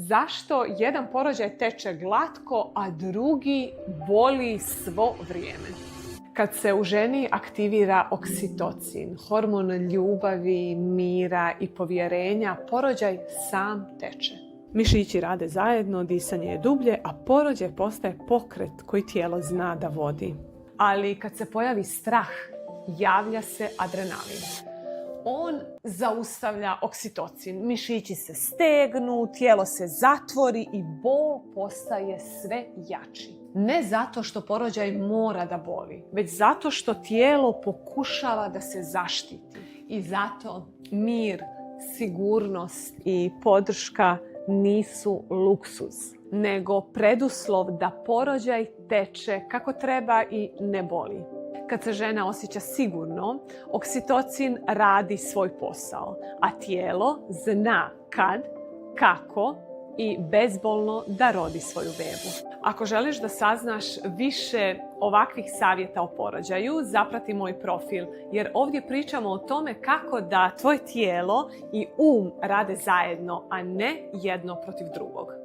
Zašto jedan porođaj teče glatko, a drugi boli svo vrijeme? Kad se u ženi aktivira oksitocin, hormon ljubavi, mira i povjerenja, porođaj sam teče. Mišići rade zajedno, disanje je dublje, a porođaj postaje pokret koji tijelo zna da vodi. Ali kad se pojavi strah, javlja se adrenalin. On zaustavlja oksitocin, mišići se stegnu, tijelo se zatvori i bol postaje sve jači. Ne zato što porođaj mora da boli, već zato što tijelo pokušava da se zaštiti. I zato mir, sigurnost i podrška nisu luksuz, nego preduslov da porođaj teče kako treba i ne boli. Kad se žena osjeća sigurno, oksitocin radi svoj posao, a tijelo zna kad, kako i bezbolno da rodi svoju bebu. Ako želiš da saznaš više ovakvih savjeta o porođaju, zaprati moj profil, jer ovdje pričamo o tome kako da tvoje tijelo i rade zajedno, a ne jedno protiv drugog.